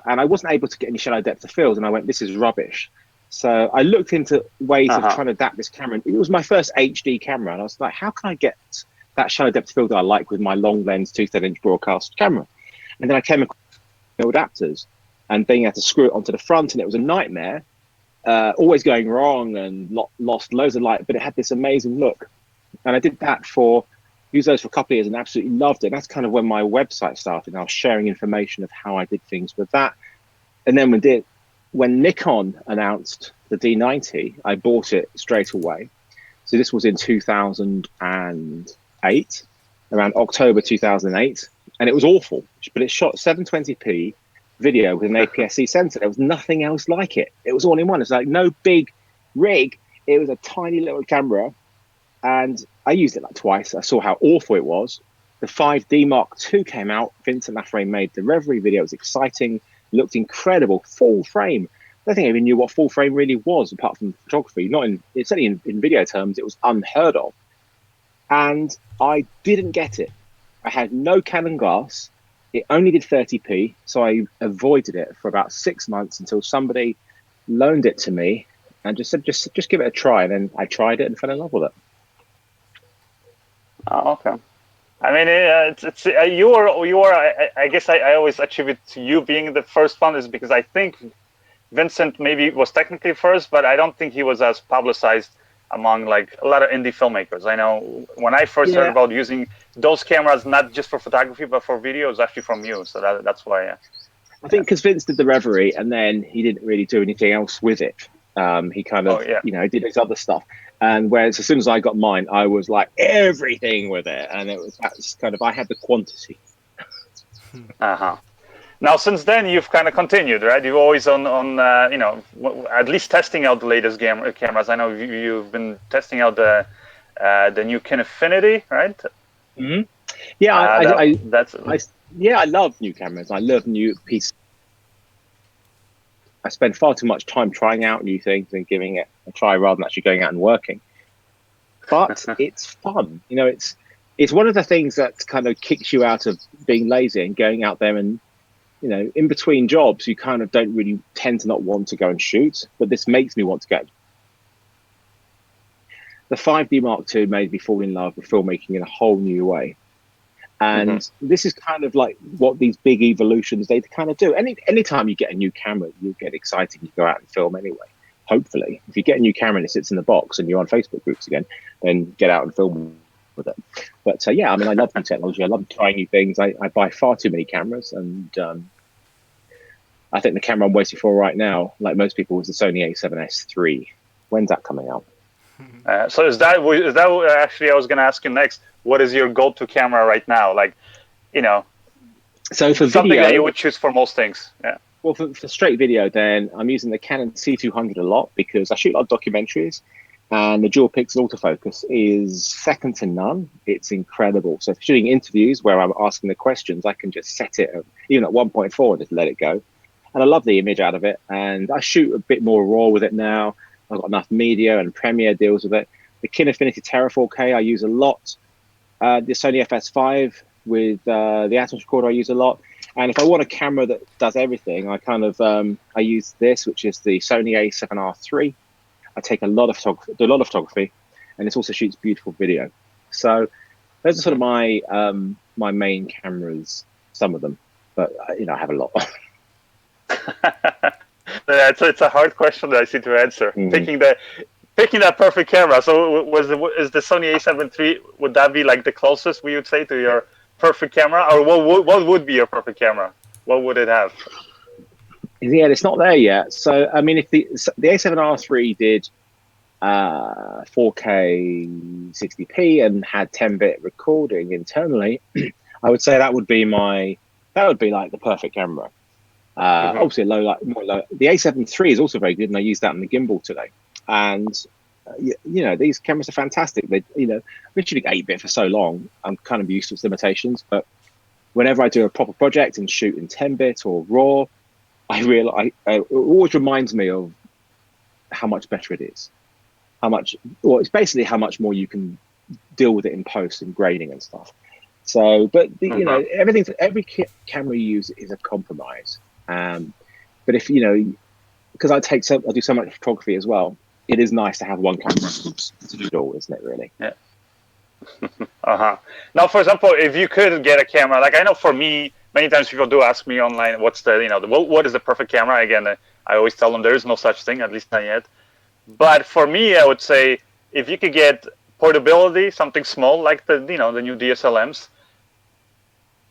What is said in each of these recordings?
and I wasn't able to get any shallow depth of field, and I went, this is rubbish. So I looked into ways of trying to adapt this camera. It was my first HD camera, and I was like, how can I get that shallow depth of field that I like with my long lens 2.7-inch broadcast camera? And then I came across adapters and being able to screw it onto the front, and it was a nightmare, always going wrong and lost loads of light, but it had this amazing look. And I did that used those for a couple of years and absolutely loved it. And that's kind of when my website started. I was sharing information of how I did things with that. And then when Nikon announced the D90, I bought it straight away. So this was in 2008, around October 2008. And it was awful, but it shot 720p video with an APS-C sensor. There was nothing else like it. It was all in one. It's like no big rig. It was a tiny little camera. And I used it like twice. I saw how awful it was. The 5D Mark II came out. Vincent Laframe made the Reverie video. It was exciting, looked incredible, full frame. I don't think I even knew what full frame really was, apart from photography. Certainly in video terms, it was unheard of. And I didn't get it. I had no Canon glass. It only did 30p, so I avoided it for about 6 months until somebody loaned it to me and just said, just give it a try. And then I tried it and fell in love with it. Oh, okay. I mean, you are. I guess I always attribute to you being the first one, is because I think Vincent maybe was technically first, but I don't think he was as publicized among like a lot of indie filmmakers. I know when I first heard about using those cameras, not just for photography but for video, it was actually from you. So that's why. I think because Vince did the Reverie and then he didn't really do anything else with it. He kind of, did his other stuff. And whereas as soon as I got mine, I was like everything with it, and that's kind of, I had the quantity. Now, since then, you've kind of continued, right? You've always on at least testing out the latest cameras. I know you've been testing out the new Kinefinity, right? Mm-hmm. Yeah, I love new cameras. I love new pieces. I spend far too much time trying out new things and giving it a try rather than actually going out and working. But it's fun. It's one of the things that kind of kicks you out of being lazy and going out there and, in between jobs, you kind of don't really tend to not want to go and shoot, but this makes me want to go. The 5D Mark II made me fall in love with filmmaking in a whole new way. And this is kind of like what these big evolutions, they kind of do. Anytime you get a new camera, you get excited, you go out and film anyway, hopefully. If you get a new camera and it sits in the box and you're on Facebook groups again, then get out and film with it. But I love new technology. I love trying new things. I buy far too many cameras, and I think the camera I'm waiting for right now, like most people, is the Sony A7S III. When's that coming out? So is that actually I was going to ask you next? What is your go-to camera right now? So for something video, that you would choose for most things. Yeah. Well, for straight video, then I'm using the Canon C200 a lot because I shoot a lot of documentaries, and the dual pixel autofocus is second to none. It's incredible. So for shooting interviews where I'm asking the questions, I can just set it even at 1.4 and just let it go. And I love the image out of it. And I shoot a bit more raw with it now. I've got enough media, and Premiere deals with it. The Kinefinity Terra 4K I use a lot. The Sony FS5 with the Atomos recorder I use a lot. And if I want a camera that does everything, I kind of I use this, which is the Sony A7R III. I take a lot of photography, and this also shoots beautiful video. So those are sort of my my main cameras. Some of them, but I have a lot. It's a hard question that I see to answer. Picking that perfect camera. So is the Sony A7 III, would that be like the closest we would say to your perfect camera, or what would be your perfect camera? What would it have? Yeah, it's not there yet. So I mean, if the A7R III did 4K 60p and had 10-bit recording internally, I would say that would be like the perfect camera. Obviously more low. The A7 III is also very good, and I used that in the gimbal today. And these cameras are fantastic. They, I've been shooting 8-bit for so long, I'm kind of used to its limitations. But whenever I do a proper project and shoot in 10-bit or RAW, I realize it always reminds me of how much better it is. It's basically how much more you can deal with it in post and grading and stuff. So, but every camera you use is a compromise. But if because I do so much photography as well, it is nice to have one camera to do it all, isn't it? Really? Yeah. Now, for example, if you could get a camera, like I know for me, many times people do ask me online, what's what is the perfect camera? Again, I always tell them there is no such thing, at least not yet. But for me, I would say if you could get portability, something small like the new DSLMs,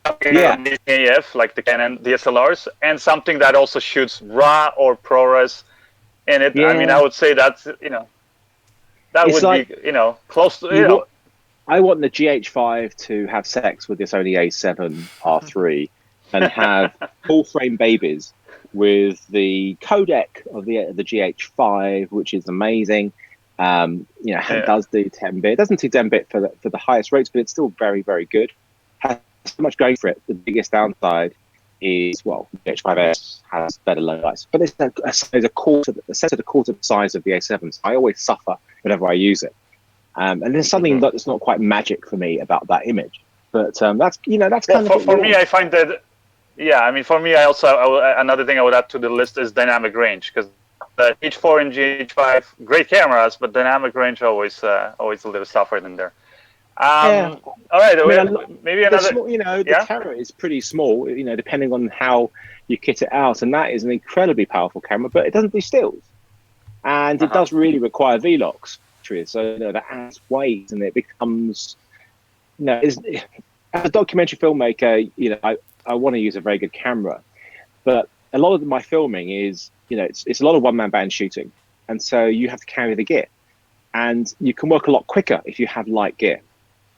AF like the Canon DSLRs, and something that also shoots RAW or ProRes in it. I mean, I would say that's that would like, be close to I want the GH5 to have sex with this Sony A7 R3 and have full frame babies with the codec of the GH5, which is amazing. It does do 10-bit. It doesn't do 10-bit for the highest rates, but it's still very, very good. Has so much going for it. The biggest downside is, well, the GH5S has better low lights, but it's a quarter the size of the A7. So I always suffer whenever I use it. And there's something that's not quite magic for me about that image. But that's kind of for me. I find that, I mean, for me, another thing I would add to the list is dynamic range, because the H4 and GH5 great cameras, but dynamic range always a little suffered in there. All right, maybe another. The camera is pretty small, depending on how you kit it out, and that is an incredibly powerful camera, but it doesn't do stills, and it does really require V-locks. So that adds weight, and it becomes, as a documentary filmmaker, I want to use a very good camera, but a lot of my filming is, it's a lot of one-man band shooting, and so you have to carry the gear, and you can work a lot quicker if you have light gear,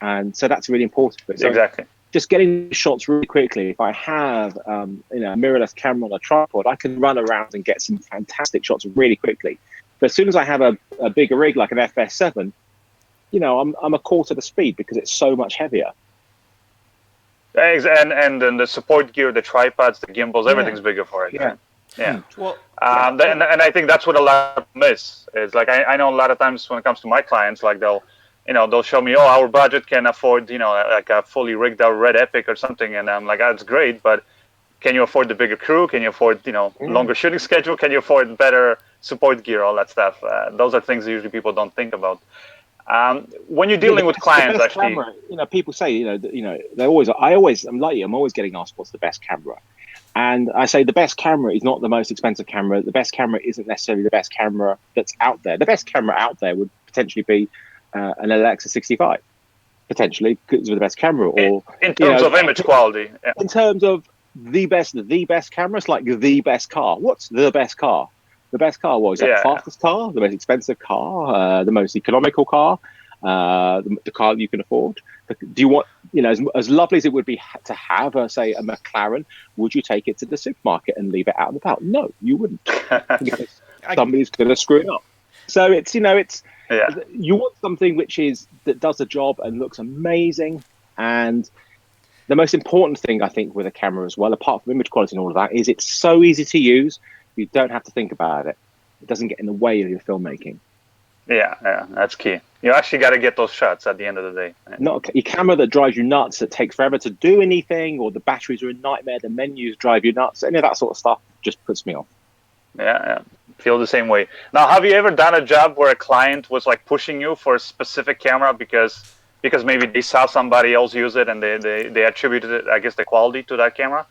and so that's really important. So exactly. Just getting shots really quickly. If I have a mirrorless camera on a tripod, I can run around and get some fantastic shots really quickly. But as soon as I have a bigger rig like an FS7, I'm a quarter the speed because it's so much heavier. And then the support gear, the tripods, the gimbals, everything's bigger for it. Yeah. Well, and I think that's what a lot of miss. It's like I know a lot of times when it comes to my clients, like they'll show me, our budget can afford, like a fully rigged out Red Epic or something, and I'm like, that's great, but can you afford the bigger crew? Can you afford, longer shooting schedule? Can you afford better support gear, all that stuff? Those are things that usually people don't think about. When you're dealing with clients, actually, camera, people say, I'm always getting asked what's the best camera. And I say the best camera is not the most expensive camera. The best camera isn't necessarily the best camera that's out there. The best camera out there would potentially be an Alexa 65, potentially, because of the best camera. Or in terms of image quality. Yeah. In terms of the best camera, it's like the best car. What's the best car? The best car was the fastest car, the most expensive car, the most economical car, the car that you can afford. Do you want, as lovely as it would be to have, say, a McLaren, would you take it to the supermarket and leave it out and about? No, you wouldn't. Somebody's going to screw it up. So it's, you want something that does the job and looks amazing. And the most important thing, I think, with a camera as well, apart from image quality and all of that, is it's so easy to use. You don't have to think about it. It doesn't get in the way of your filmmaking. Yeah, that's key. You actually got to get those shots at the end of the day. Not a camera that drives you nuts, that takes forever to do anything, or the batteries are a nightmare, the menus drive you nuts. Any of that sort of stuff just puts me off. Yeah. Feel the same way. Now, have you ever done a job where a client was like pushing you for a specific camera because maybe they saw somebody else use it and they attributed it, I guess, the quality to that camera?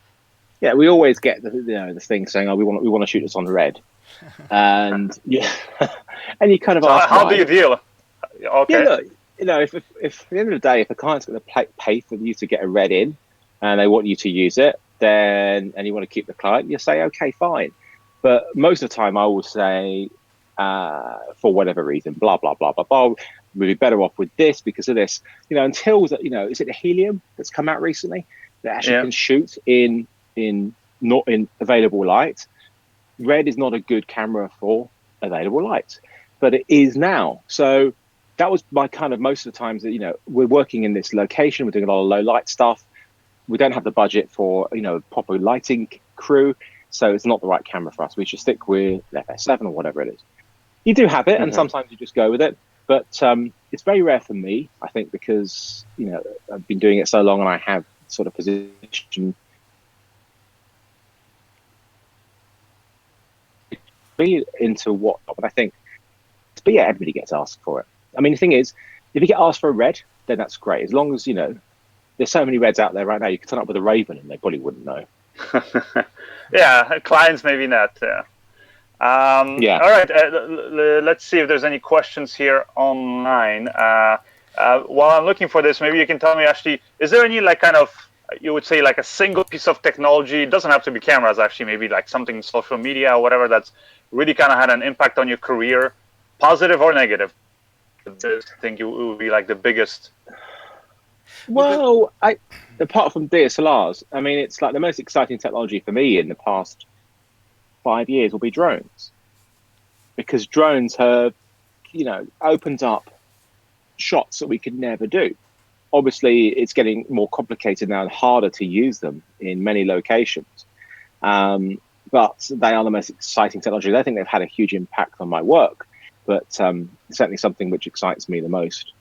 Yeah, we always get the thing saying, we want to shoot this on red, and and you kind of ask, how do you deal? Okay. Yeah, look, if at the end of the day, if a client's going to pay for you to get a red in, and they want you to use it, and you want to keep the client, you say, okay, fine. But most of the time, I will say, for whatever reason, blah blah blah blah blah, we'd be better off with this because of this. Until that, is it the helium that's come out recently that actually can shoot in available light? Red is not a good camera for available light, but it is now. So that was my kind of most of the times that we're working in this location, we're doing a lot of low light stuff. We don't have the budget for proper lighting crew. So it's not the right camera for us. We should stick with FS7 or whatever it is. You do have it, and sometimes you just go with it. But it's very rare for me, I think, because I've been doing it so long, and I have sort of position. be into what, but I think, but yeah, everybody gets asked for it. I mean, the thing is, if you get asked for a red, then that's great. As long as, you know, there's so many reds out there right now, you could turn up with a Raven and they probably wouldn't know. Yeah, clients maybe not. Yeah. Yeah. All right, let's see if there's any questions here online. While I'm looking for this, maybe you can tell me, actually, is there any like kind of, you would say like a single piece of technology, it doesn't have to be cameras actually, maybe like something social media or whatever that's really kind of had an impact on your career, positive or negative? I think it would be like the biggest. Well, apart from DSLRs, I mean, it's like the most exciting technology for me in the past 5 years will be drones, because drones have, you know, opened up shots that we could never do. Obviously, it's getting more complicated now and harder to use them in many locations. But they are the most exciting technology. I think they've had a huge impact on my work, but certainly something which excites me the most.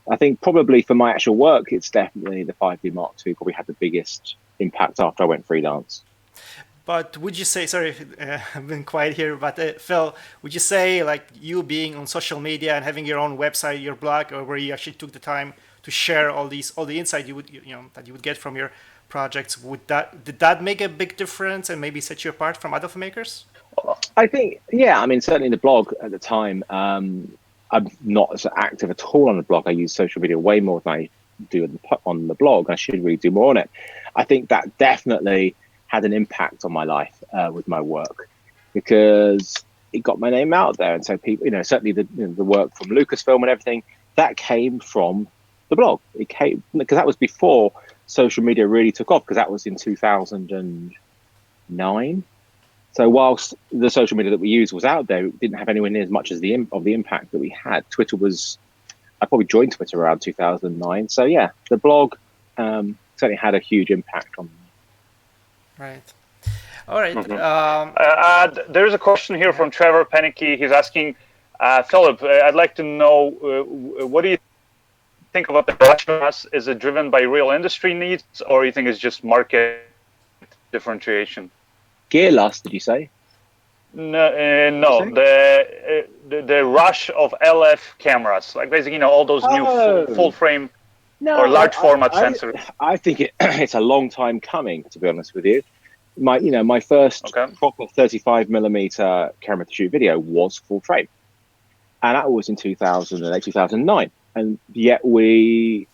I think probably for my actual work, it's definitely the 5D Mark II probably had the biggest impact after I went freelance. But would you say, sorry, I've been quiet here, but Phil, would you say like you being on social media and having your own website, your blog, or where you actually took the time to share all the insight you would, that you would get from your projects, did that make a big difference and maybe set you apart from other filmmakers? I think, yeah, I mean, certainly the blog at the time, I'm not as active at all on the blog. I use social media way more than I do on the blog. I should really do more on it. I think that definitely had an impact on my life with my work, because it got my name out there. And so people, certainly the work from Lucasfilm and everything, that came from the blog. It came because that was before social media really took off, because that was in 2009. So whilst the social media that we used was out there, it didn't have anywhere near as much as the impact that we had. Twitter was, I probably joined Twitter around 2009. So yeah, the blog certainly had a huge impact on me. Right. All right. Mm-hmm. There's a question here from Trevor Panicky. He's asking, Philip, I'd like to know, what do you think about the Masterclass? Is it driven by real industry needs, or you think it's just market differentiation? Gear lust, did you say? No, the rush of LF cameras, like basically, all those new full frame or large format sensors. I think it's a long time coming, to be honest with you. My first proper 35mm camera to shoot video was full frame, and that was in 2008, 2009. And yet we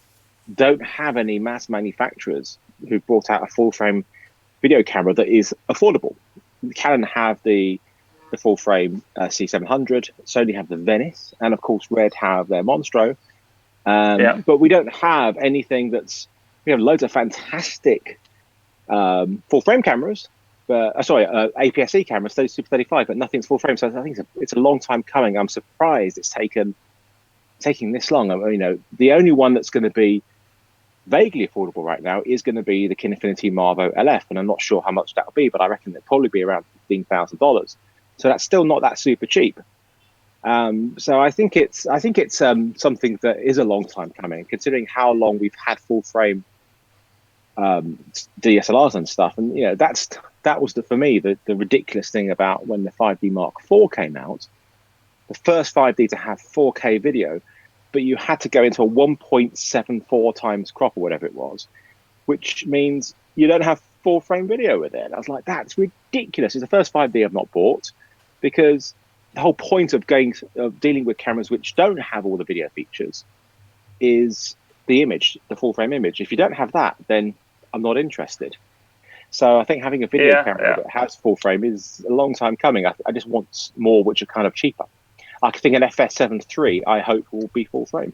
don't have any mass manufacturers who brought out a full frame video camera that is affordable. Canon have the full frame C700, Sony have the Venice, and of course Red have their Monstro. But we don't have anything we have loads of fantastic full frame cameras, but APS-C cameras, Super 35, but nothing's full frame. So I think it's a long time coming. I'm surprised it's taking this long. The only one that's going to be vaguely affordable right now is going to be the Kinefinity Marvo LF, and I'm not sure how much that'll be, but I reckon it'll probably be around $15,000. So that's still not that super cheap. So I think it's something that is a long time coming, considering how long we've had full frame DSLRs and stuff. And that was for me the ridiculous thing about when the 5D Mark IV came out, the first 5D to have 4K video, but you had to go into a 1.74 times crop or whatever it was, which means you don't have full frame video with it. And I was like, that's ridiculous. It's the first 5D I've not bought, because the whole point of dealing with cameras which don't have all the video features is the image, the full frame image. If you don't have that, then I'm not interested. So I think having a video camera that has full frame is a long time coming. I just want more which are kind of cheaper. I think an FS7 III, I hope, will be full frame.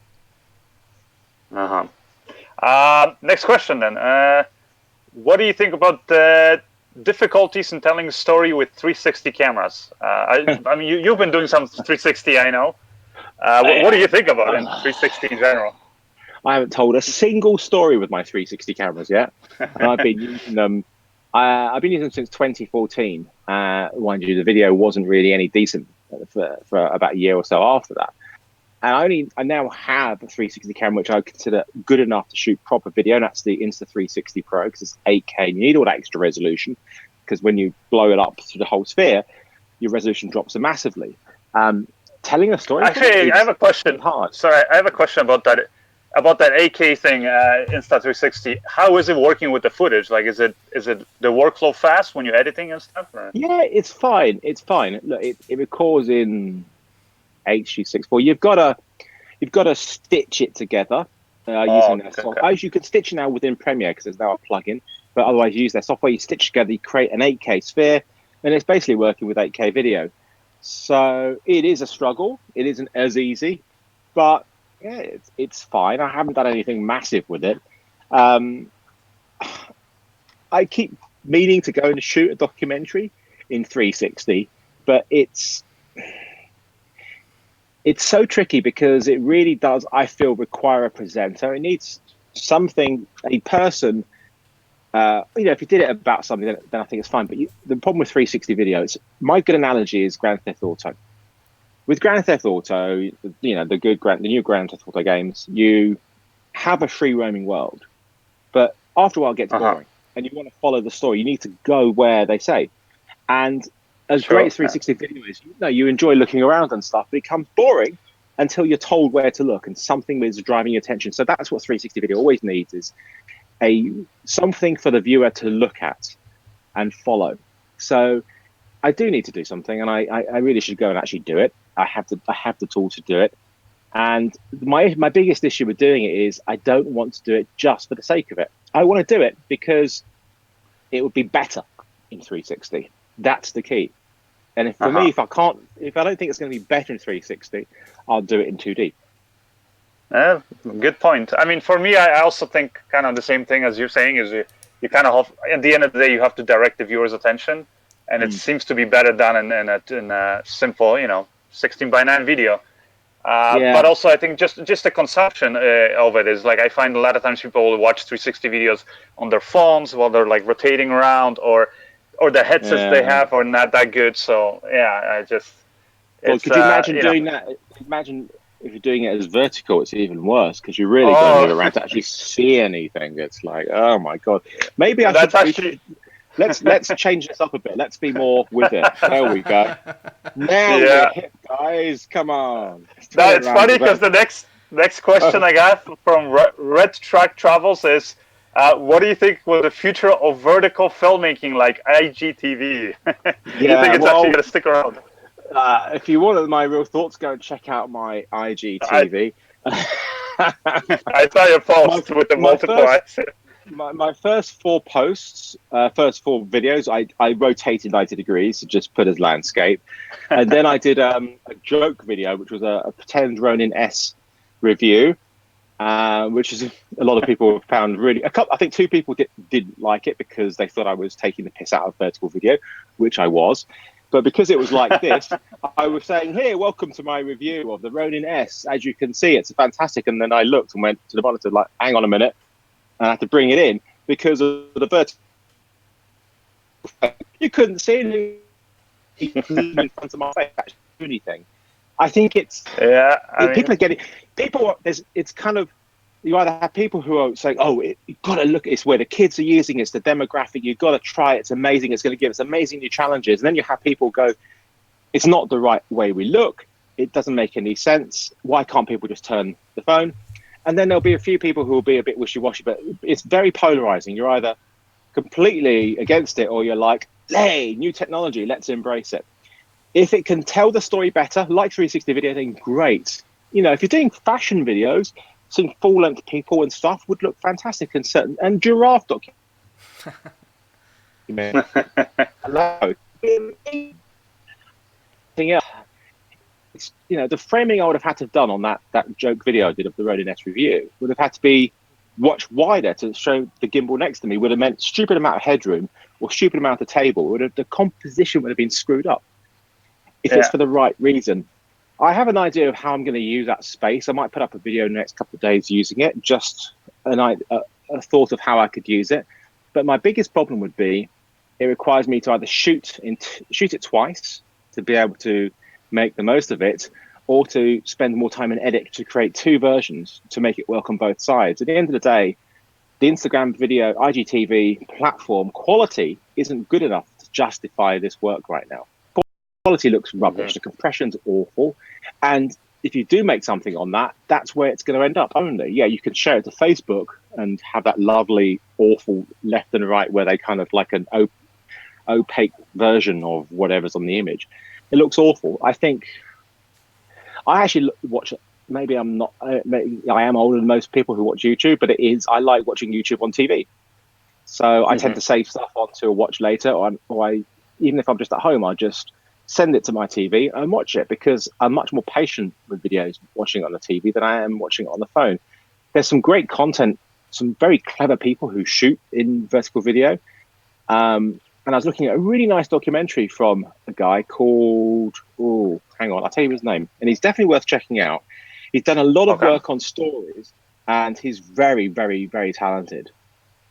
Next question then. What do you think about the difficulties in telling a story with 360 cameras? I mean, you've been doing some 360, I know. What do you think about it, 360 in general? I haven't told a single story with my 360 cameras yet. And I've been using them. I've been using them since 2014. Mind you, the video wasn't really any decent for about a year or so after that. And I now have a 360 camera which I consider good enough to shoot proper video, and that's the Insta360 Pro, because it's 8K and you need all that extra resolution, because when you blow it up to the whole sphere, your resolution drops massively. Telling a story Actually, I have a question. hard. Sorry, I have a question about that 8K thing, Insta360. How is it working with the footage? Like, is it the workflow fast when you're editing and stuff? Or? Yeah, it's fine. It's fine. Look, it records in H.264. You've got to stitch it together using their software. Okay. You could stitch now within Premiere because there's now a plugin, but otherwise you use their software. You stitch together, you create an 8K sphere, and it's basically working with 8K video. So it is a struggle. It isn't as easy, but yeah, it's fine. I haven't done anything massive with it. I keep meaning to go and shoot a documentary in 360, but it's so tricky because it really does, I feel, require a presenter. It needs something, a person. If you did it about something, then I think it's fine. But the problem with 360 videos, my good analogy is Grand Theft Auto. With Grand Theft Auto, the new Grand Theft Auto games, you have a free roaming world, but after a while it gets boring, and you want to follow the story. You need to go where they say. And as great as 360 video is, you enjoy looking around and stuff, but it becomes boring until you're told where to look and something is driving your attention. So that's what 360 video always needs, is something for the viewer to look at and follow. So I do need to do something, and I really should go and actually do it. I have the tool to do it. And my biggest issue with doing it is I don't want to do it just for the sake of it. I want to do it because it would be better in 360. That's the key. And for me, if I don't think it's going to be better in 360, I'll do it in 2D. Good point. I mean, for me, I also think kind of the same thing as you're saying, is you kind of have, at the end of the day, you have to direct the viewer's attention, and it seems to be better done in a simple, 16:9 video. But also, I think just the consumption of it is like, I find a lot of times people will watch 360 videos on their phones while they're like rotating around, or the headsets they have are not that good. So yeah, Well, could you imagine doing that? Imagine if you're doing it as vertical, it's even worse because you really got to move around to actually see anything. It's like, oh my god, maybe let's change this up a bit. Let's be more with it. There we go. Now we're hip, guys. Come on. It's funny because the next question I got from Red Track Travels is, what do you think will the future of vertical filmmaking like IGTV? Do you think it's actually going to stick around? If you want my real thoughts, go and check out my IGTV. I saw your post with the multiple eyes. My first four videos, I rotated 90 degrees to just put as landscape. And then I did a joke video, which was a pretend Ronin S review, which is a lot of people found really, I think 2 people didn't like it because they thought I was taking the piss out of vertical video, which I was. But because it was like this, I was saying, here, welcome to my review of the Ronin S. As you can see, it's fantastic. And then I looked and went to the monitor like, hang on a minute. And I had to bring it in because of the vertical. You couldn't see anything in front of my face, actually do anything. I think it's it's kind of, you either have people who are saying, you've got to look, it's where the kids are using, it's the demographic, you've got to try it, it's amazing, it's going to give us amazing new challenges. And then you have people go, it's not the right way we look, it doesn't make any sense, why can't people just turn the phone? And then there'll be a few people who will be a bit wishy-washy, but it's very polarizing. You're either completely against it or you're like, hey, new technology, let's embrace it. If it can tell the story better, like 360 video, then great. If you're doing fashion videos, seeing full-length people and stuff would look fantastic and giraffe documentary. Hello. The framing I would have had to have done on that joke video I did of the Ronin S review would have had to be watched wider to show the gimbal next to me, would have meant stupid amount of headroom or stupid amount of table. The composition would have been screwed up if it's for the right reason. I have an idea of how I'm going to use that space. I might put up a video in the next couple of days using it, just a thought of how I could use it. But my biggest problem would be it requires me to either shoot it twice to be able to make the most of it, or to spend more time in edit to create 2 versions to make it work on both sides. At the end of the day, the Instagram video, IGTV platform quality isn't good enough to justify this work right now. quality looks rubbish. The compression's awful. And if you do make something on that, that's where it's going to end up only. Yeah, you can share it to Facebook and have that lovely, awful left and right where they kind of like an opaque version of whatever's on the image. It looks awful. I think I actually watch it. Maybe I'm not. Maybe I am older than most people who watch YouTube, but I like watching YouTube on TV. So I tend to save stuff onto a watch later, or even if I'm just at home, I just send it to my TV and watch it, because I'm much more patient with videos watching it on the TV than I am watching it on the phone. There's some great content, some very clever people who shoot in vertical video. And I was looking at a really nice documentary from a guy called, hang on, I'll tell you his name. And he's definitely worth checking out. He's done a lot of work on stories, and he's very, very, very talented.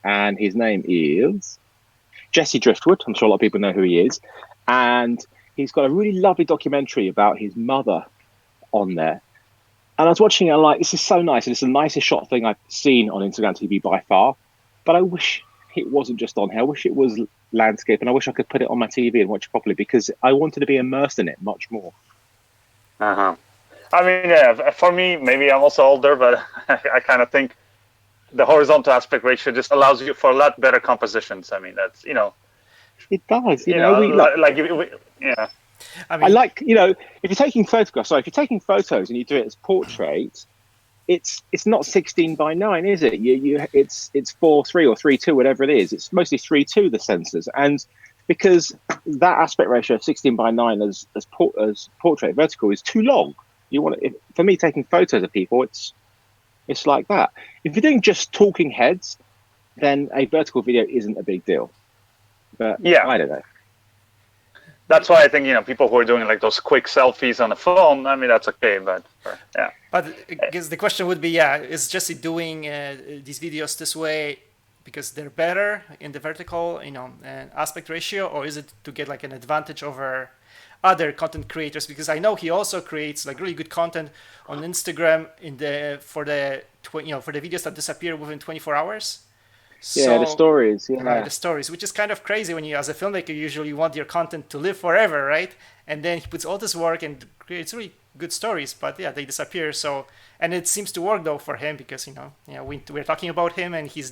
And his name is Jesse Driftwood. I'm sure a lot of people know who he is. And he's got a really lovely documentary about his mother on there. And I was watching it, and like, this is so nice. And it's the nicest shot thing I've seen on Instagram TV by far. But I wish it wasn't just on here. I wish it was landscape, and I wish I could put it on my TV and watch it properly, because I wanted to be immersed in it much more. I mean, yeah, for me, maybe I'm also older, but I kind of think the horizontal aspect ratio just allows you for a lot better compositions. I mean, that's, It does, yeah. I mean, I like, if you're taking photographs, if you're taking photos and you do it as portrait, it's not 16:9, is it? It's 4:3 or 3:2, whatever it is. It's mostly 3:2, the sensors, and because that aspect ratio of 16:9 as portrait vertical is too long. You want it, for me, taking photos of people, it's like that. If you're doing just talking heads, then a vertical video isn't a big deal. But yeah, I don't know. That's why I think, people who are doing like those quick selfies on the phone, I mean, that's okay, but yeah. But I guess the question would be, is Jesse doing these videos this way because they're better in the vertical, aspect ratio, or is it to get like an advantage over other content creators? Because I know he also creates like really good content on Instagram for the videos that disappear within 24 hours. Yeah, the stories. Yeah, right, the stories, which is kind of crazy when you, as a filmmaker, usually want your content to live forever, right? And then he puts all this work and creates really good stories, but yeah, they disappear. So, and it seems to work though for him, because we're talking about him and he's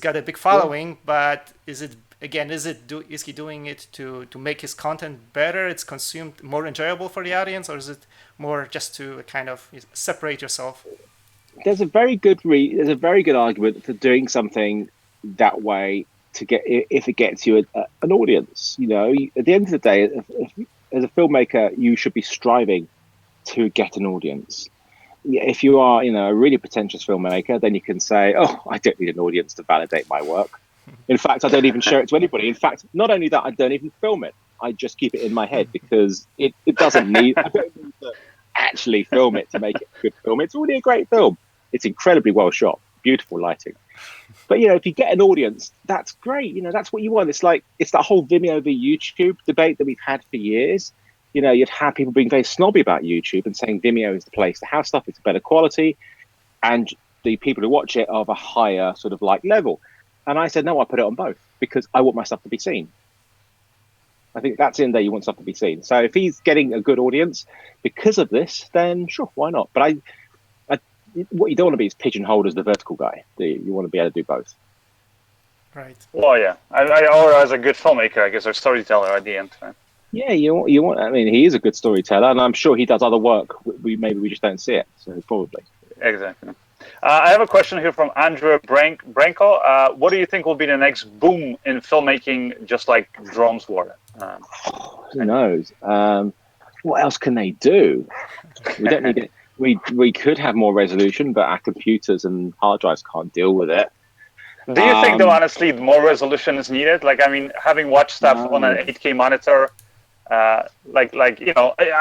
got a big following. But is he doing it to make his content better? It's consumed more enjoyable for the audience, or is it more just to kind of separate yourself? There's a very good argument for doing something that way if it gets you an audience. At the end of the day, as a filmmaker, you should be striving to get an audience. If you are, a really pretentious filmmaker, then you can say, "Oh, I don't need an audience to validate my work." In fact, I don't even share it to anybody. In fact, not only that, I don't even film it. I just keep it in my head, because it doesn't need. I don't need to actually film it to make it a good film. It's already a great film. It's incredibly well shot, beautiful lighting. But if you get an audience, that's great. That's what you want. It's that whole Vimeo v YouTube debate that we've had for years. You'd have people being very snobby about YouTube and saying Vimeo is the place to have stuff. It's better quality, and the people who watch it are of a higher sort of level. And I said, no, I put it on both, because I want my stuff to be seen. I think that's in there. You want stuff to be seen. So if he's getting a good audience because of this, then sure, why not? But what you don't want to be is pigeonholed as the vertical guy. You want to be able to do both. Right. Well, yeah. Or as a good filmmaker, I guess, or storyteller at the end. Right? Yeah, you want. I mean, he is a good storyteller, and I'm sure he does other work. Maybe we just don't see it. So probably. Exactly. I have a question here from Andrew Branko. What do you think will be the next boom in filmmaking, just like drones were? Who knows? What else can they do? We don't need it. We could have more resolution, but our computers and hard drives can't deal with it. Do you think, though, honestly, more resolution is needed? Like, I mean, having watched stuff on an 8K monitor,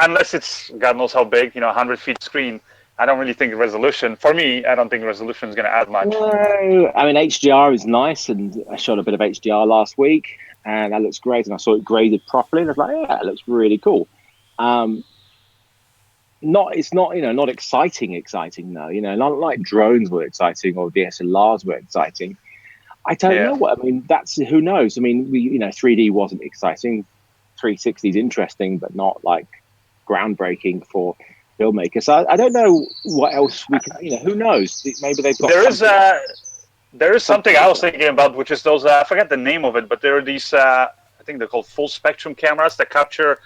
unless it's God knows how big, 100 feet screen, I don't really think resolution. For me, I don't think resolution is going to add much. No, I mean, HDR is nice, and I shot a bit of HDR last week, and that looks great. And I saw it graded properly, and I was like, yeah, it looks really cool. It's not exciting though. Not like drones were exciting or DSLRs were exciting. I don't know what. I mean, who knows? I mean, 3D wasn't exciting. 360 is interesting, but not like groundbreaking for filmmakers. So I don't know what else we can, who knows? Maybe they've got there is something I was thinking about, which is those, I forget the name of it, but there are these, I think they're called full spectrum cameras that capture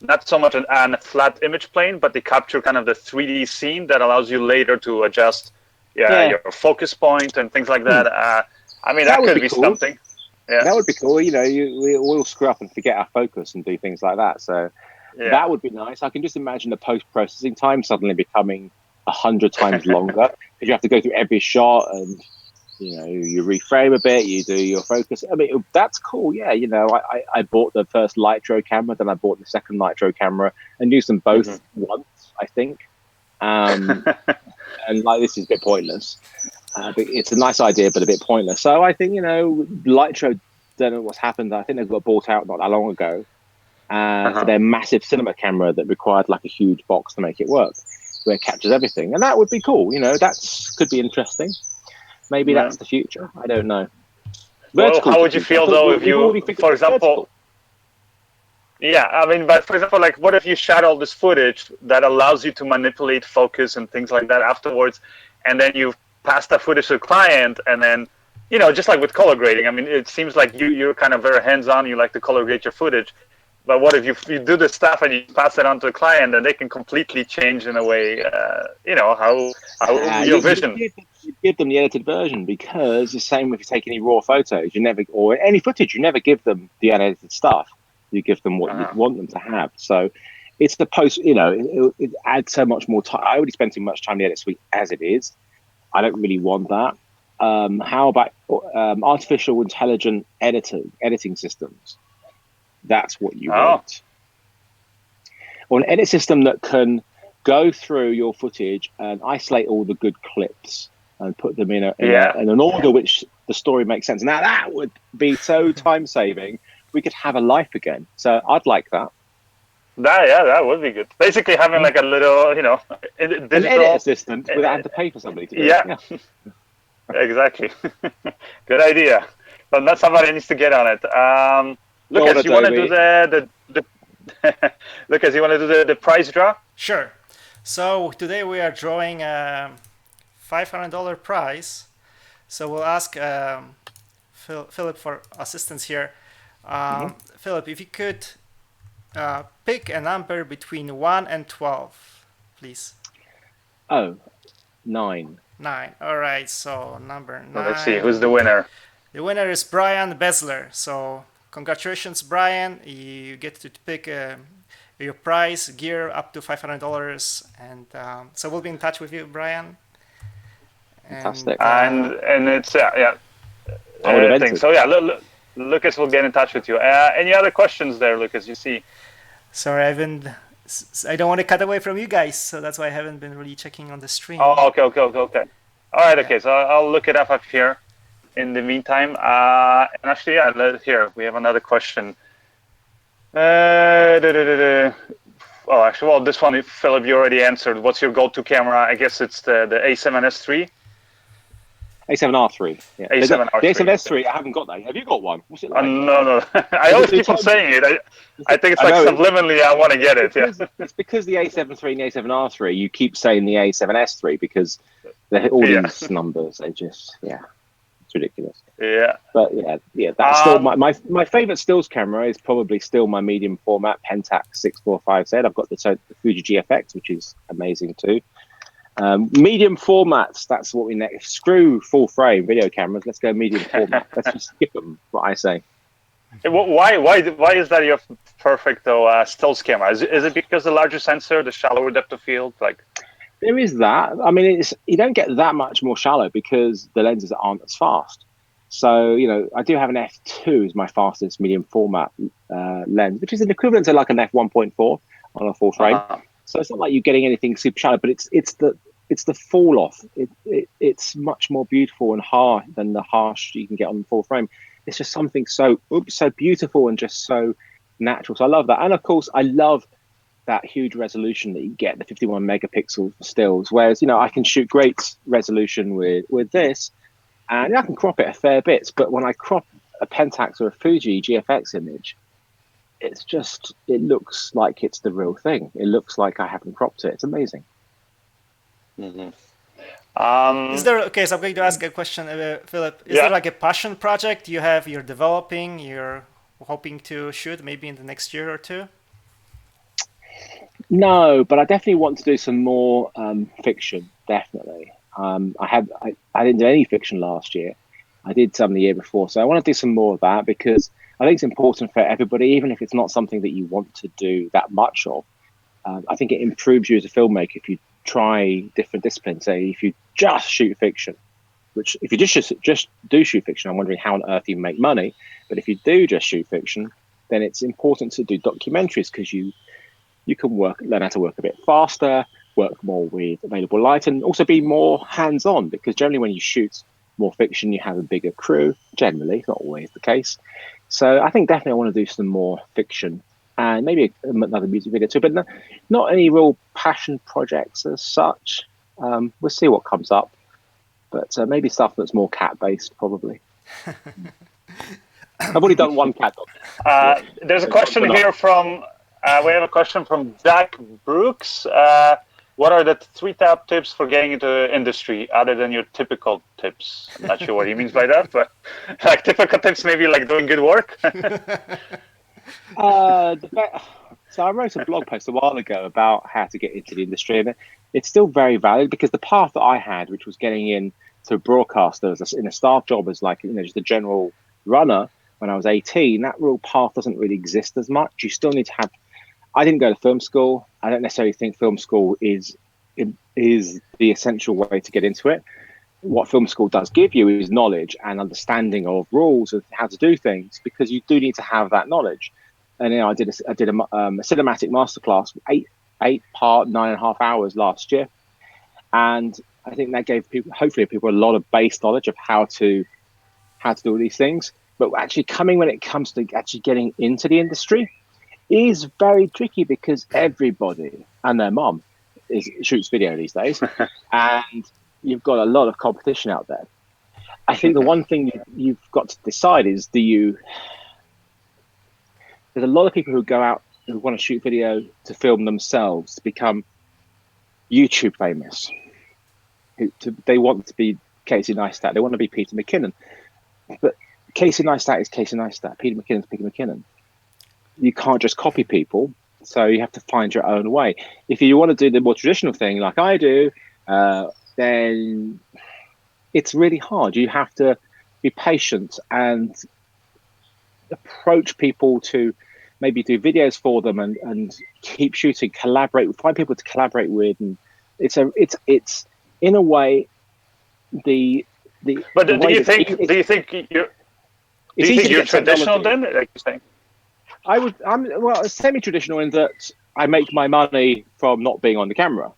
not so much a flat image plane, but they capture kind of the 3D scene that allows you later to adjust your focus point and things like that. I mean, that could be cool. Something. Yeah. That would be cool. We all screw up and forget our focus and do things like that. So that would be nice. I can just imagine the post-processing time suddenly becoming 100 times longer because you have to go through every shot and you reframe a bit, you do your focus. I mean, that's cool. Yeah, I bought the first Nitro camera, then I bought the second Nitro camera and used them both once, I think. And like, this is a bit pointless. But it's a nice idea, but a bit pointless. So I think, Nitro, don't know what's happened. I think they got bought out not that long ago for their massive cinema camera that required like a huge box to make it work, where it captures everything. And that would be cool. That could be interesting. Maybe that's the future. I don't know. Well, how would you feel though if you, for example, but for example, like what if you shot all this footage that allows you to manipulate focus and things like that afterwards, and then you pass that footage to the client, and then, just like with color grading, I mean, it seems like you're kind of very hands-on, you like to color grade your footage. But what if you do this stuff and you pass it on to the client, and they can completely change in a way, how your vision. You give them the edited version, because the same if you take any raw photos, or any footage, you never give them the unedited stuff. You give them what you want them to have. So it's the post, it adds so much more time. I already spend too much time in the edit suite as it is. I don't really want that. How about artificial intelligent editing systems? That's what you want. Or an edit system that can go through your footage and isolate all the good clips and put them in an order which the story makes sense. Now that would be so time saving. We could have a life again. So I'd like that. That would be good. Basically having like a little, digital an edit assistant without having to pay for somebody to do it. Yeah. Exactly. Good idea. But not somebody needs to get on it. Lucas, you want to do the Lucas, you want to do the prize draw? Sure. So today we are drawing a $500 prize. So we'll ask Philip for assistance here. Philip, if you could pick a number between 1 and 12, please. 9. 9. All right. So number 9. Well, let's see who's the winner. The winner is Brian Besler. So congratulations, Brian. You get to pick your prize gear up to $500, and so we'll be in touch with you, Brian. Fantastic. And it's I think so. Lucas will get in touch with you. Any other questions there, Lucas? You see? Sorry, I don't want to cut away from you guys, so that's why I haven't been really checking on the stream. Oh, okay. All right, okay. So I'll look it up here. In the meantime, and actually, here we have another question. This one, Philip, you already answered. What's your go-to camera? I guess it's the A7S3. A7R3. Yeah. A7R3. The A7S3. I haven't got that. Have you got one? What's it like? No. I always keep on saying it. I think it's like subliminally I want to get it. It's because the A7 III and the A7R3. You keep saying the A7S3 because all these numbers. They just it's ridiculous. Yeah. But that's still my favorite stills camera is probably still my medium format Pentax 645Z. I've got the Fuji GFX, which is amazing too. Medium formats, that's what we next. Screw full frame video cameras. Let's go medium format. Let's just skip them. What I say. Why is that your perfect stills camera? Is it because the larger sensor, the shallower depth of field, like? There is that. I mean, you don't get that much more shallow because the lenses aren't as fast. So I do have an f2 is my fastest medium format lens, which is an equivalent to like an f1.4 on a full frame. So it's not like you're getting anything super shallow, but it's the fall off. It's much more beautiful and harsh than the harsh you can get on the full frame. It's just something so beautiful and just so natural. So I love that. And of course, I love that huge resolution that you get, the 51 megapixel stills. Whereas, I can shoot great resolution with this, and I can crop it a fair bit. But when I crop a Pentax or a Fuji GFX image, it looks like it's the real thing. It looks like I haven't cropped it. It's amazing. Is there, okay, so I'm going to ask a question, Philip. Is there like a passion project you're developing, you're hoping to shoot maybe in the next year or two? No, but I definitely want to do some more fiction, definitely. I didn't do any fiction last year. I did some the year before. So I want to do some more of that because I think it's important for everybody, even if it's not something that you want to do that much of. I think it improves you as a filmmaker if you try different disciplines. Say if you just shoot fiction, which if you just do shoot fiction, I'm wondering how on earth you make money. But if you do just shoot fiction, then it's important to do documentaries because you can learn how to work a bit faster, work more with available light, and also be more hands-on because generally when you shoot more fiction, you have a bigger crew. Generally, it's not always the case. So I think definitely I want to do some more fiction and maybe another music video too, but not any real passion projects as such. We'll see what comes up, but maybe stuff that's more cat-based probably. I've already done one cat doc. There's a question here from, we have a question from Jack Brooks. What are the 3 top tips for getting into the industry other than your typical tips? I'm not sure what he means by that, but like typical tips, maybe like doing good work. So I wrote a blog post a while ago about how to get into the industry, and it's still very valid because the path that I had, which was getting into broadcaster in a staff job as like, just a general runner when I was 18, that real path doesn't really exist as much. You still need to have. I didn't go to film school. I don't necessarily think film school is the essential way to get into it. What film school does give you is knowledge and understanding of rules of how to do things, because you do need to have that knowledge. And I did a cinematic masterclass, 8-part, 9.5 hours last year, and I think that gave hopefully people a lot of base knowledge of how to do all these things. But actually, when it comes to actually getting into the industry, is very tricky because everybody and their mom shoots video these days, and you've got a lot of competition out there. I think the one thing you've got to decide is there's a lot of people who go out who want to shoot video to film themselves, to become YouTube famous. They want to be Casey Neistat. They want to be Peter McKinnon. But Casey Neistat is Casey Neistat. Peter McKinnon is Peter McKinnon. You can't just copy people, so you have to find your own way. If you want to do the more traditional thing like I do, then it's really hard. You have to be patient and approach people to maybe do videos for them and keep shooting, find people to collaborate with. And it's in a way But do you think you're traditional then? Like you're saying? I'm semi-traditional in that I make my money from not being on the camera,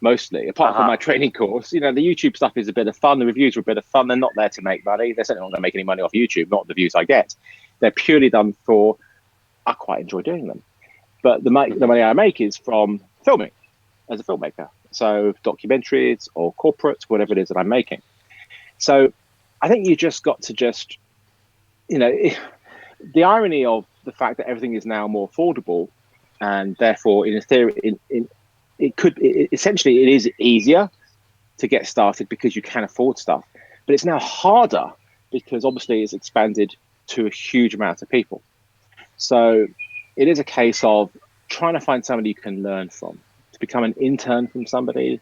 mostly, apart from my training course. The YouTube stuff is a bit of fun. The reviews are a bit of fun. They're not there to make money. They're certainly not going to make any money off YouTube, not the views I get. They're purely done for, I quite enjoy doing them. But the money I make is from filming as a filmmaker. So documentaries or corporates, whatever it is that I'm making. So I think you just got to the irony of the fact that everything is now more affordable, and therefore, in theory, essentially it is easier to get started because you can afford stuff, but it's now harder because obviously it's expanded to a huge amount of people. So it is a case of trying to find somebody you can learn from, to become an intern from somebody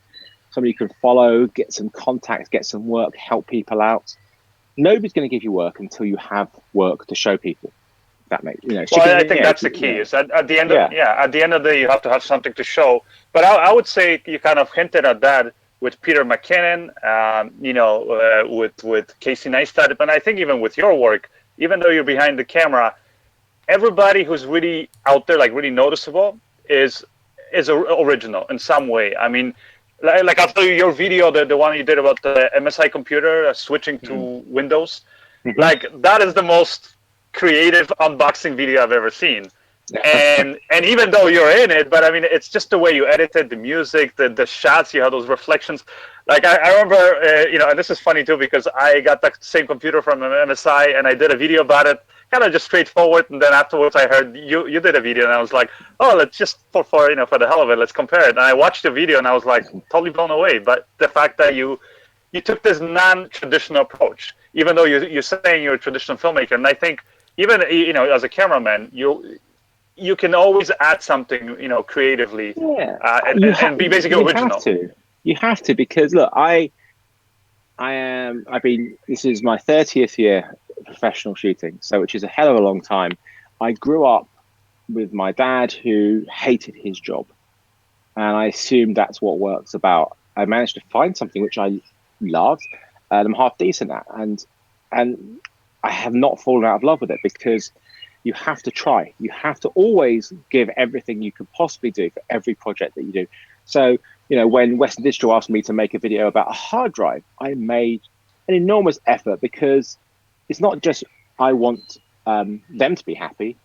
you can follow, get some contacts, get some work, help people out. Nobody's going to give you work until you have work to show people. That makes Well, I think that's the key. Is at the end of the day, you have to have something to show. But I would say you kind of hinted at that with Peter McKinnon, with Casey Neistat. But I think even with your work, even though you're behind the camera, everybody who's really out there, like really noticeable, is original in some way. I mean, like I'll tell you your video, the one you did about the MSI computer switching to Windows, like that is the most creative unboxing video I've ever seen. And even though you're in it, but I mean, it's just the way you edited the music, the shots, you have those reflections. Like I remember, and this is funny too, because I got the same computer from MSI and I did a video about it kind of just straightforward. And then afterwards, I heard you did a video, and I was like, oh, let's just for the hell of it, let's compare it. And I watched the video, and I was like totally blown away. But the fact that you took this non-traditional approach, even though you're saying you're a traditional filmmaker, and I think even as a cameraman, you can always add something creatively, and be basically original. You have to, because look, this is my 30th year of professional shooting, which is a hell of a long time. I grew up with my dad who hated his job, and I assumed that's what work's about. I managed to find something which I loved, and I'm half decent at, and I have not fallen out of love with it, because you have to try. You have to always give everything you could possibly do for every project that you do. So, when Western Digital asked me to make a video about a hard drive, I made an enormous effort, because it's not just I want them to be happy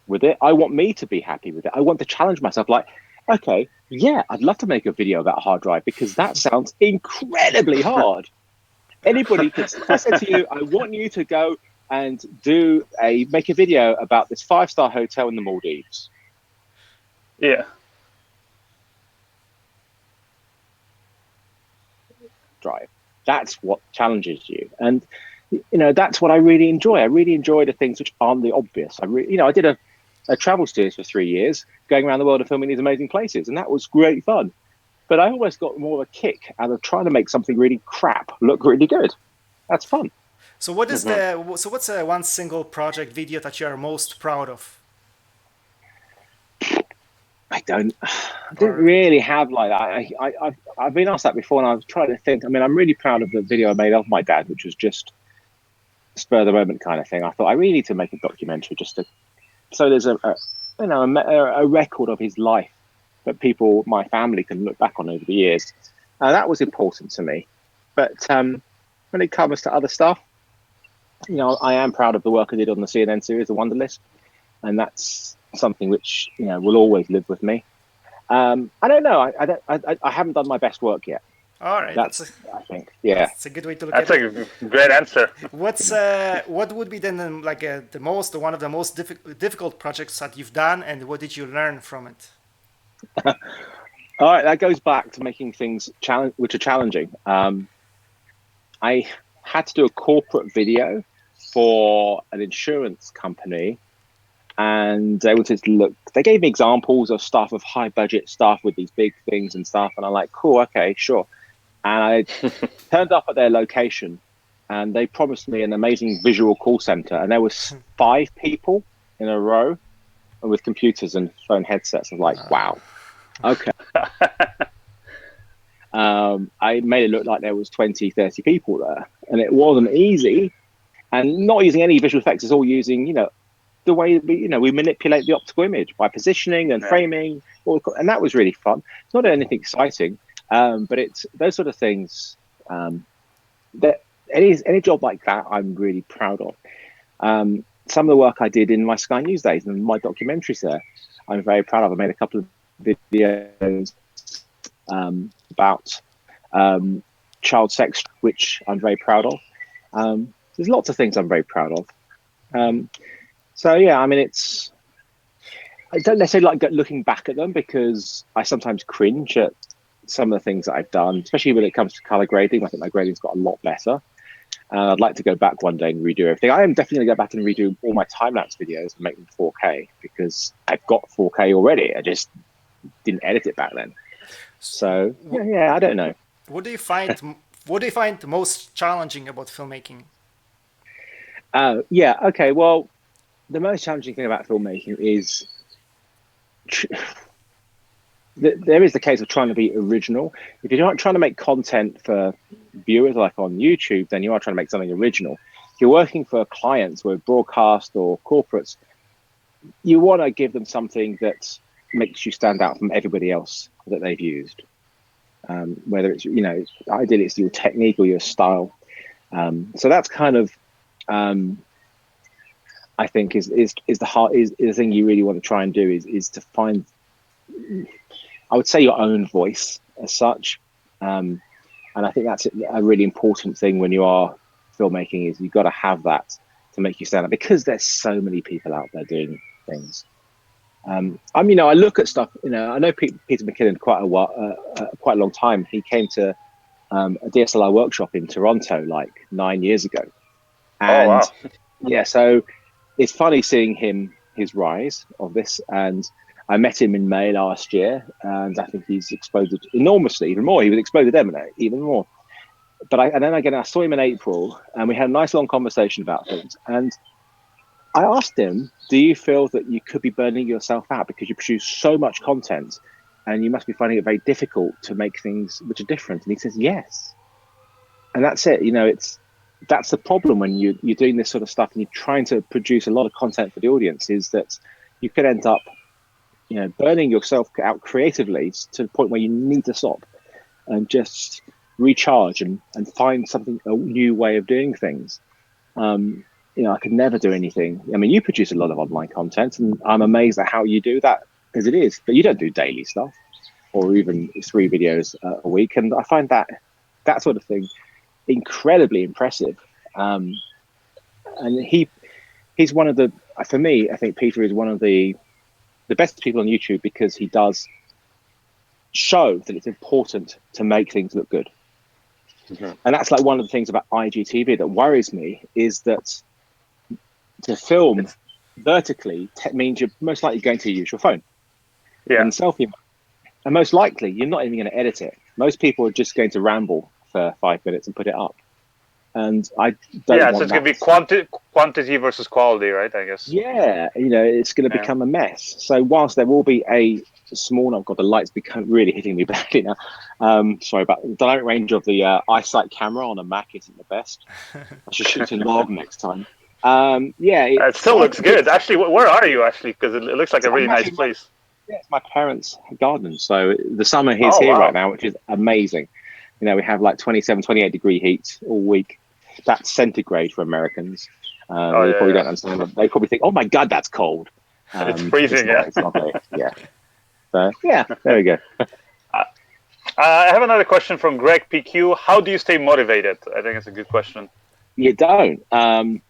with it. I want me to be happy with it. I want to challenge myself, like, okay, yeah, I'd love to make a video about a hard drive, because that sounds incredibly hard. Anybody could, if I said to you, I want you to go and make a video about this 5-star hotel in the Maldives. Yeah. Drive. That's what challenges you, and that's what I really enjoy. I really enjoy the things which aren't the obvious. I did a travel series for 3 years, going around the world and filming these amazing places, and that was great fun. But I always got more of a kick out of trying to make something really crap look really good. That's fun. So what's the one single project video that you are most proud of? I didn't really have like that. I've been asked that before, and I was trying to think. I mean, I'm really proud of the video I made of my dad, which was just spur of the moment kind of thing. I thought I really need to make a documentary so there's a record of his life that my family can look back on over the years. That was important to me. But when it comes to other stuff, I am proud of the work I did on the CNN series, The Wonderlist, and that's something which will always live with me. I don't know. I haven't done my best work yet. All right, I think, yeah, that's a good way to look at it. That's a great answer. What would be then one of the most difficult projects that you've done, and what did you learn from it? All right, that goes back to making things which are challenging. I had to do a corporate video for an insurance company, and they gave me examples of stuff, of high budget stuff with these big things and stuff, and I'm like, cool, okay, sure. And I turned up at their location, and they promised me an amazing visual call center, and there was 5 people in a row with computers and phone headsets. I was like, wow, okay. I made it look like there was 20, 30 people there, and it wasn't easy, and not using any visual effects. It's all using, the way we manipulate the optical image by positioning and framing, and that was really fun. It's not anything exciting, but it's those sort of things that any job like that I'm really proud of. Some of the work I did in my Sky News days and my documentaries there, I'm very proud of. I made a couple of videos about child sex, which I'm very proud of. There's lots of things I'm very proud of. So yeah, I mean, I don't necessarily like looking back at them, because I sometimes cringe at some of the things that I've done, especially when it comes to color grading. I think my grading's got a lot better. I'd like to go back one day and redo everything. I am definitely going to go back and redo all my time-lapse videos and make them 4K, because I've got 4K already. I just didn't edit it back then. So yeah, I don't know. What do you find most challenging about filmmaking? Yeah, okay. Well, the most challenging thing about filmmaking is there is the case of trying to be original. If you're not trying to make content for viewers like on YouTube, then you are trying to make something original. If you're working for clients, whether broadcast or corporates, you want to give them something that makes you stand out from everybody else that they've used. Whether it's, ideally it's your technique or your style. So that's kind of, I think is the thing you really want to try and do is to find, I would say, your own voice as such. And I think that's a really important thing when you are filmmaking, is you've got to have that. to make you stand out, because there's so many people out there doing things. I look at stuff. I know Peter McKinnon quite a long time. He came to a DSLR workshop in Toronto like 9 years ago, and wow. yeah, so it's funny seeing his rise of this. And I met him in May last year, and I think he's exploded enormously, even more. He was exploded even more. But I saw him in April, and we had a nice long conversation about things. And I asked him, do you feel that you could be burning yourself out because you produce so much content and you must be finding it very difficult to make things which are different? And he says, yes. And that's it. That's the problem when you're doing this sort of stuff and you're trying to produce a lot of content for the audience, is that you could end up, burning yourself out creatively to the point where you need to stop and just recharge and find a new way of doing things. I could never do anything. I mean, you produce a lot of online content, and I'm amazed at how you do that as it is, but you don't do daily stuff or even 3 videos a week. And I find that sort of thing incredibly impressive. And he's one of for me, I think Peter is one of the best people on YouTube, because he does show that it's important to make things look good. Mm-hmm. And that's like one of the things about IGTV that worries me, is that to film vertically means you're most likely going to use your phone and selfie mode. And most likely you're not even going to edit it. Most people are just going to ramble for 5 minutes and put it up. And I don't want so it's going to be quantity versus quality, right? I guess. Yeah, it's going to become a mess. So whilst there will be a small, oh God, the light's become really hitting me badly now. Sorry about the dynamic range of the eyesight camera on a Mac isn't the best. I should shoot in log next time. It still looks good. Actually, where are you actually? Because it looks like a really nice place. It's my parents' garden. So the summer is here right now, which is amazing. We have like 27, 28 degree heat all week. That's centigrade for Americans. They probably don't understand that. They probably think, oh my God, that's cold. It's freezing, It's lovely. Yeah. So, yeah, there we go. I have another question from Greg PQ. How do you stay motivated? I think it's a good question. You don't. You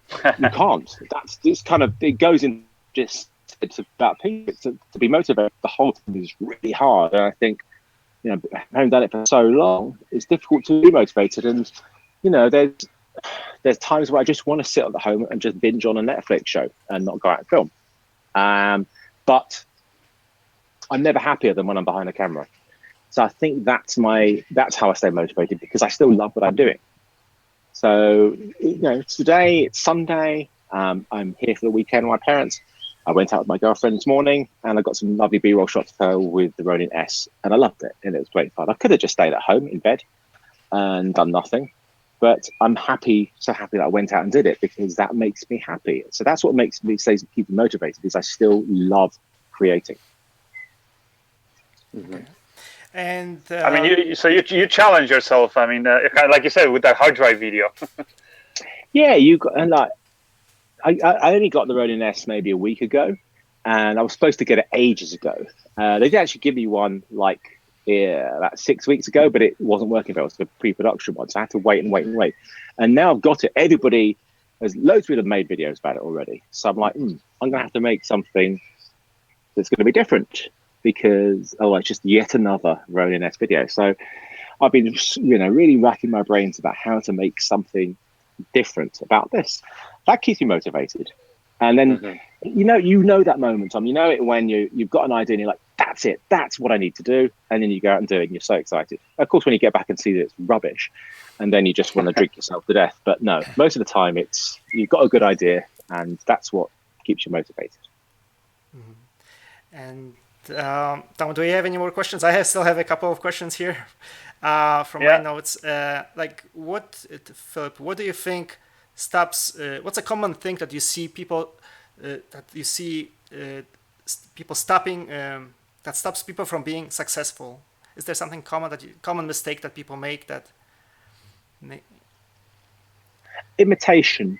can't. It goes in just, it's about people. To be motivated, the whole thing is really hard. And I think, having done it for so long, it's difficult to be motivated. And, there's times where I just want to sit at home and just binge on a Netflix show and not go out and film. But I'm never happier than when I'm behind a camera. So I think that's how I stay motivated, because I still love what I'm doing. So, today it's Sunday. I'm here for the weekend with my parents. I went out with my girlfriend this morning, and I got some lovely B-roll shots of her with the Ronin S, and I loved it, and it was great fun. I could have just stayed at home in bed and done nothing, but I'm so happy that I went out and did it, because that makes me happy. So that's what makes me keep me motivated, is I still love creating. Mm-hmm. And I mean, you challenge yourself. I mean, like you said, with that hard drive video. Yeah, I only got the Ronin S maybe a week ago, and I was supposed to get it ages ago. They did actually give me one about 6 weeks ago, but it wasn't working. It was the pre-production one, so I had to wait. And now I've got it. There's loads of people have made videos about it already. So I'm like, I'm going to have to make something that's going to be different, because it's just yet another Ronin S video. So I've been, really racking my brains about how to make something different about this. That keeps me motivated. And then, that moment, Tom, it when you've got an idea and you're like, that's it, that's what I need to do. And then you go out and do it and you're so excited. Of course, when you get back and see that it's rubbish, and then you just want to drink yourself to death. But no, most of the time you've got a good idea, and that's what keeps you motivated. Mm-hmm. And Tom, do you have any more questions? I still have a couple of questions here from my notes. Philip, what do you think stops? What's a common thing that you see people people stopping that stops people from being successful? Is there something common mistake that people make that? Imitation.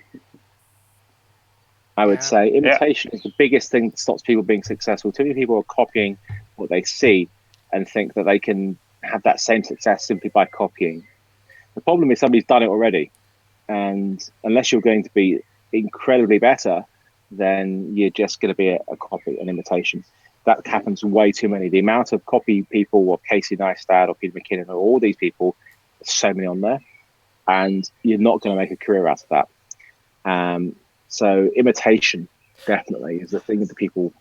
I would say imitation is the biggest thing that stops people being successful. Too many people are copying what they see and think that they can have that same success simply by copying. The problem is somebody's done it already, and unless you're going to be incredibly better, then you're just going to be a copy, an imitation. That happens way too many. The amount of copy people, or Casey Neistat, or Peter McKinnon, or all these people, there's so many on there, and you're not going to make a career out of that. So imitation definitely is the thing that people.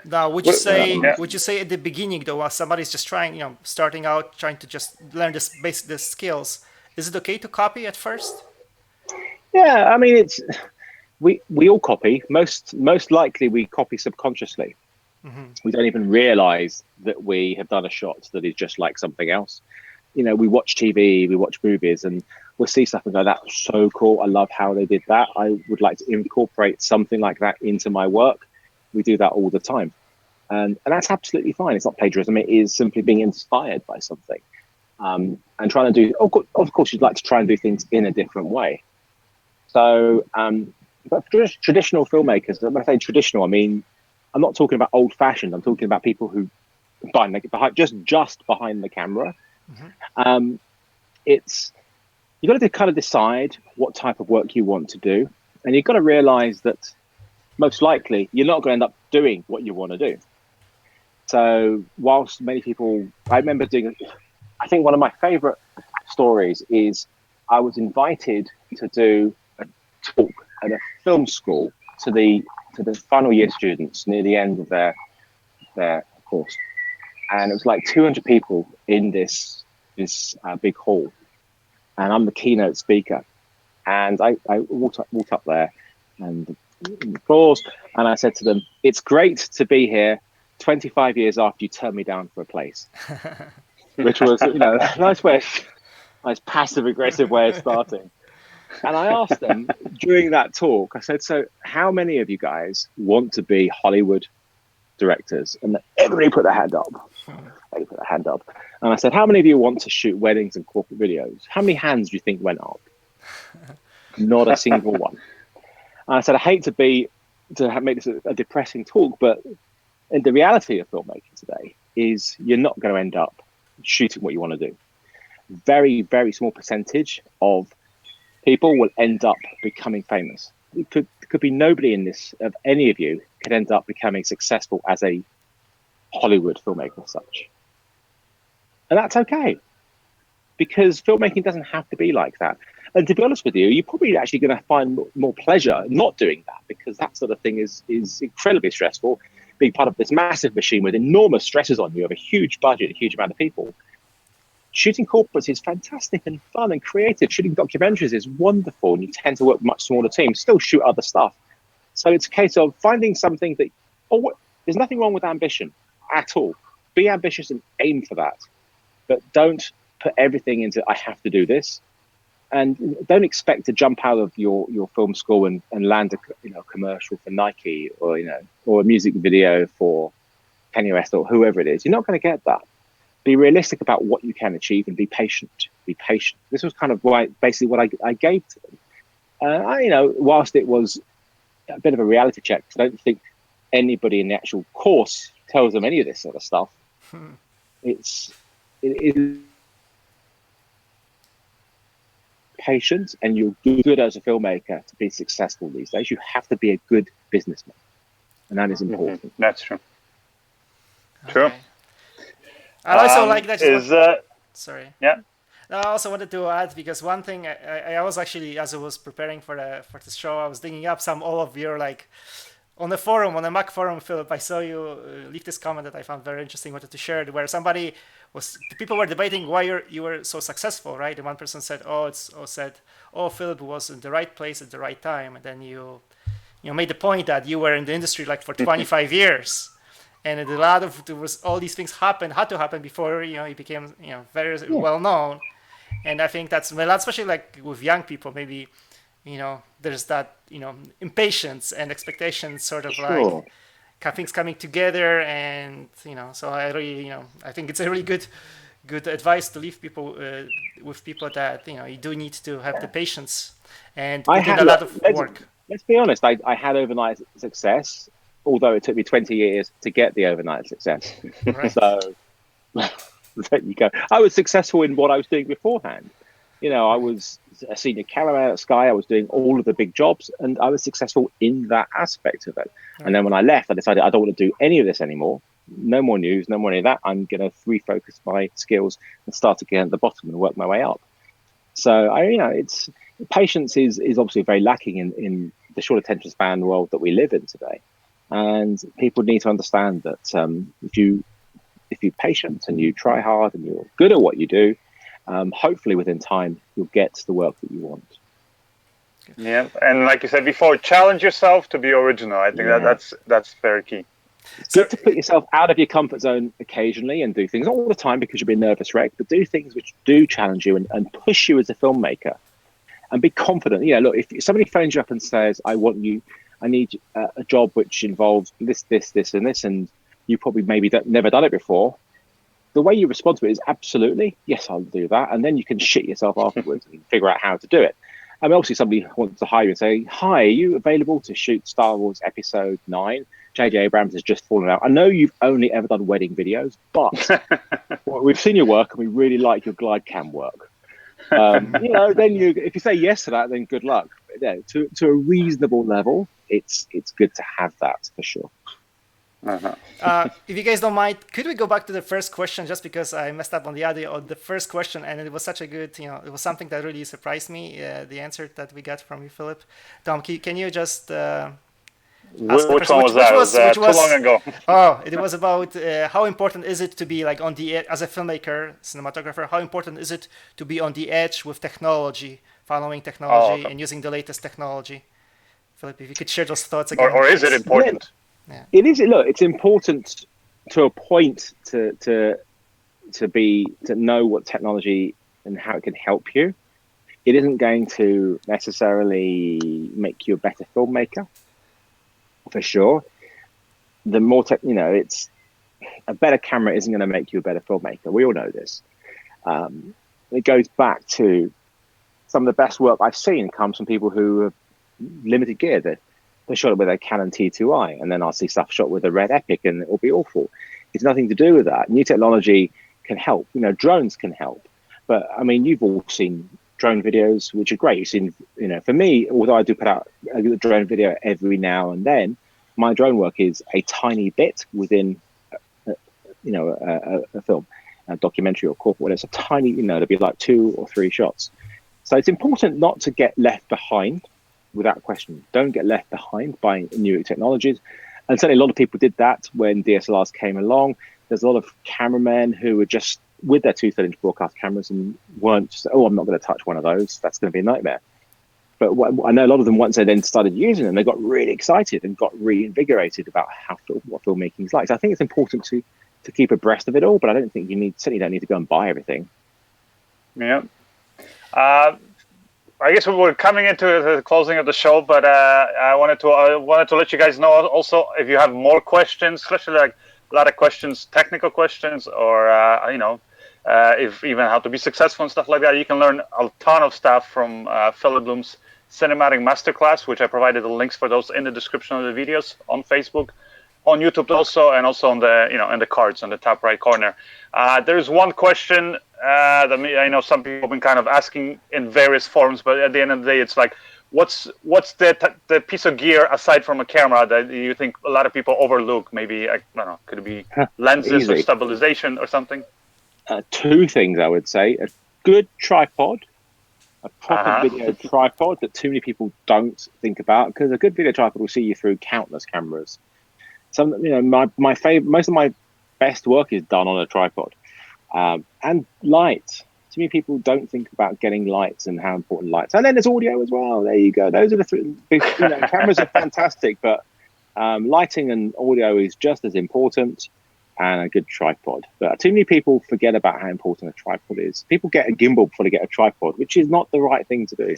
Now, would you say at the beginning, though, while somebody's just trying, starting out, trying to just learn the skills, is it okay to copy at first? Yeah, I mean, we all copy. Most likely, we copy subconsciously. Mm-hmm. We don't even realize that we have done a shot that is just like something else. We watch TV, we watch movies, and we'll see stuff and go, "That's so cool! I love how they did that. I would like to incorporate something like that into my work." We do that all the time, and that's absolutely fine. It's not plagiarism. It is simply being inspired by something, and trying to do. Of course, you'd like to try and do things in a different way. So, but for traditional filmmakers, when I say traditional, I mean, I'm not talking about old-fashioned. I'm talking about people who just behind the camera. Mm-hmm. You've got to kind of decide what type of work you want to do, and you've got to realize that most likely you're not going to end up doing what you want to do. So whilst many people, I remember I think one of my favorite stories is I was invited to do a talk at a film school to the final year students near the end of their course, and it was like 200 people in this big hall, and I'm the keynote speaker, and I walked up there and applause, and I said to them, "It's great to be here 25 years after you turned me down for a place," which was a nice passive aggressive way of starting. And I asked them during that talk, I said, "So how many of you guys want to be Hollywood directors?" And everybody put their hand up. They put their hand up. And I said, "How many of you want to shoot weddings and corporate videos?" How many hands do you think went up? Not a single one. And I said, I hate to make this a depressing talk, but the reality of filmmaking today is you're not going to end up shooting what you want to do. Very, very small percentage of people will end up becoming famous. It could be nobody in this, of any of you, could end up becoming successful as a Hollywood filmmaker as such. And that's okay, because filmmaking doesn't have to be like that. And to be honest with you, you're probably actually going to find more pleasure not doing that, because that sort of thing is incredibly stressful. Being part of this massive machine with enormous stresses on you of a huge budget, a huge amount of people. Shooting corporates is fantastic and fun and creative. Shooting documentaries is wonderful, and you tend to work with much smaller teams, still shoot other stuff. So it's a case of finding something that, there's nothing wrong with ambition at all. Be ambitious and aim for that. But don't put everything into, I have to do this. And don't expect to jump out of your film school and land a commercial for Nike or a music video for Kanye West or whoever it is. You're not going to get that. Be realistic about what you can achieve and be patient. Be patient. This was kind of basically what I gave to them. Whilst it was a bit of a reality check, because I don't think anybody in the actual course tells them any of this sort of stuff. It is patient, and you're good as a filmmaker to be successful these days. You have to be a good businessman, and that is important. Mm-hmm. That's true. Okay. True. I also like that. Sorry. Yeah. I also wanted to add, because one thing I was actually, as I was preparing for this show, I was digging up all of your on the forum, on the Mac forum, Philip. I saw you leave this comment that I found very interesting. Wanted to share it, where people were debating why you were so successful, right? And one person said, Philip was in the right place at the right time, and then you made the point that you were in the industry for 25 years. And there was all these things had to happen before he became very well known. And I think that's especially with young people, maybe there's that impatience and expectations, sort of sure. Things coming together, and so I really I think it's a really good advice to leave people with people that you do need to have the patience and put in a lot of work. Let's be honest. I had overnight success, although it took me 20 years to get the overnight success. Right. So there you go. I was successful in what I was doing beforehand. I was a senior cameraman at Sky. I was doing all of the big jobs, and I was successful in that aspect of it. Right. And then when I left, I decided I don't want to do any of this anymore. No more news, no more any of that. I'm going to refocus my skills and start again at the bottom and work my way up. So it's patience is obviously very lacking in the short attention span world that we live in today, and people need to understand that if you're patient and you try hard and you're good at what you do, hopefully within time you'll get the work that you want. Yeah, and like you said before, challenge yourself to be original. I think that's very key. It's good to put yourself out of your comfort zone occasionally and do things, not all the time because you'll be a nervous wreck, but do things which do challenge you and push you as a filmmaker. And be confident. Look, if somebody phones you up and says, I need a job which involves this, and this, and you probably never done it before, the way you respond to it is absolutely, yes, I'll do that. And then you can shit yourself afterwards and figure out how to do it. I mean, obviously somebody wants to hire you and say, hi, are you available to shoot Star Wars Episode 9? J.J. Abrams has just fallen out. I know you've only ever done wedding videos, but we've seen your work and we really like your glide cam work. Then if you say yes to that, then good luck. But, to a reasonable level, it's good to have that for sure. If you guys don't mind, could we go back to the first question, just because I messed up on the audio on the first question, and it was such a good, it was something that really surprised me, the answer that we got from you, Philip. Tom, can you just which one was that? Was too long ago. Oh, it was about how important is it to be like on the edge, as a filmmaker, cinematographer, how important is it to be on the edge with technology, following technology and using the latest technology? Philip, if you could share those thoughts again. Or is it important? Yeah. It is. Look, it's important to a point to know what technology and how it can help you. It isn't going to necessarily make you a better filmmaker, for sure. The more it's a better camera isn't going to make you a better filmmaker. We all know this. It goes back to some of the best work I've seen comes from people who have limited gear. They shot it with a Canon T2i, and then I'll see stuff shot with a Red Epic, and it'll be awful. It's nothing to do with that. New technology can help. Drones can help. But I mean, you've all seen drone videos, which are great. You've seen, for me, although I do put out a drone video every now and then, my drone work is a tiny bit within, a film, a documentary or corporate. It's a tiny, it'll be like 2 or 3 shots. So it's important not to get left behind. Without question, don't get left behind by new technologies. And certainly a lot of people did that when DSLRs came along. There's a lot of cameramen who were just with their 2/3-inch broadcast cameras and weren't just, I'm not going to touch one of those. That's going to be a nightmare. But I know a lot of them, once they then started using them, they got really excited and got reinvigorated about what filmmaking is like. So I think it's important to keep abreast of it all, but I don't think certainly don't need to go and buy everything. Yeah. I guess we're coming into the closing of the show, but I wanted to let you guys know also, if you have more questions, especially like a lot of questions, technical questions, or if even how to be successful and stuff like that, you can learn a ton of stuff from Philip Bloom's Cinematic Masterclass, which I provided the links for those in the description of the videos on Facebook, on YouTube also, and also on the in the cards on the top right corner. There's one question that I know some people have been kind of asking in various forms, but at the end of the day, it's like, what's the piece of gear aside from a camera that you think a lot of people overlook? Maybe I don't know, could it be lenses or stabilization or something? 2 things I would say: a good tripod, a proper video tripod that too many people don't think about, because a good video tripod will see you through countless cameras. My favorite, most of my best work is done on a tripod. And light. Too many people don't think about getting lights and how important lights. And then there's audio as well. There you go. Those are the 3 big. Cameras are fantastic, but lighting and audio is just as important, and a good tripod. But too many people forget about how important a tripod is. People get a gimbal before they get a tripod, which is not the right thing to do.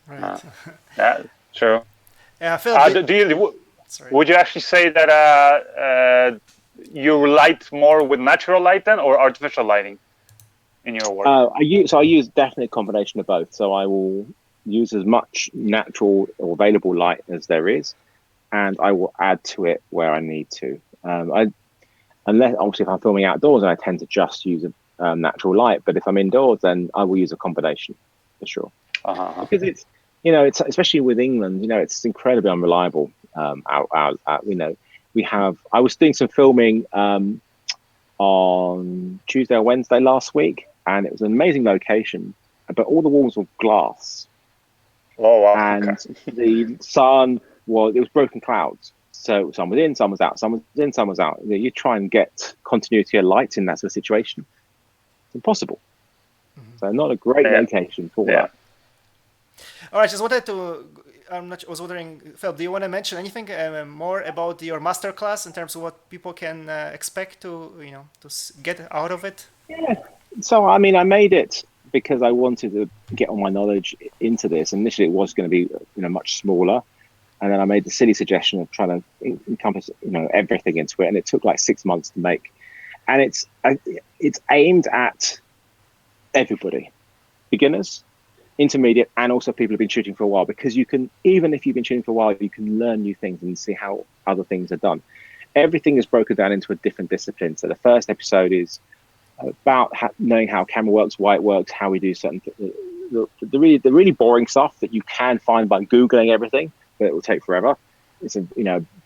Right. Yeah, true. Yeah, Phil. Would you actually say that you light more with natural light then, or artificial lighting in your work? I use definitely a combination of both. So I will use as much natural or available light as there is, and I will add to it where I need to. Unless obviously if I'm filming outdoors, I tend to just use natural light. But if I'm indoors, then I will use a combination for sure. Because it's, it's especially with England, it's incredibly unreliable. I was doing some filming on Tuesday or Wednesday last week, and it was an amazing location, but all the walls were glass. Oh wow! And the sun it was broken clouds. So some was in, some was out, some was in, some was out. You try and get continuity of light in that sort of situation. It's impossible. So not a great location for that. All right, just wanted to. I was wondering, Phil, do you want to mention anything more about your masterclass in terms of what people can expect to get out of it? Yeah. So I made it because I wanted to get all my knowledge into this. Initially, it was going to be much smaller, and then I made the silly suggestion of trying to encompass everything into it, and it took like 6 months to make. And it's aimed at everybody, beginners, intermediate, and also people who've been shooting for a while, because you can, even if you've been shooting for a while, you can learn new things and see how other things are done. Everything is broken down into a different discipline. So the first episode is about knowing how camera works, why it works, how we do certain the really boring stuff that you can find by Googling everything, but it will take forever. It's a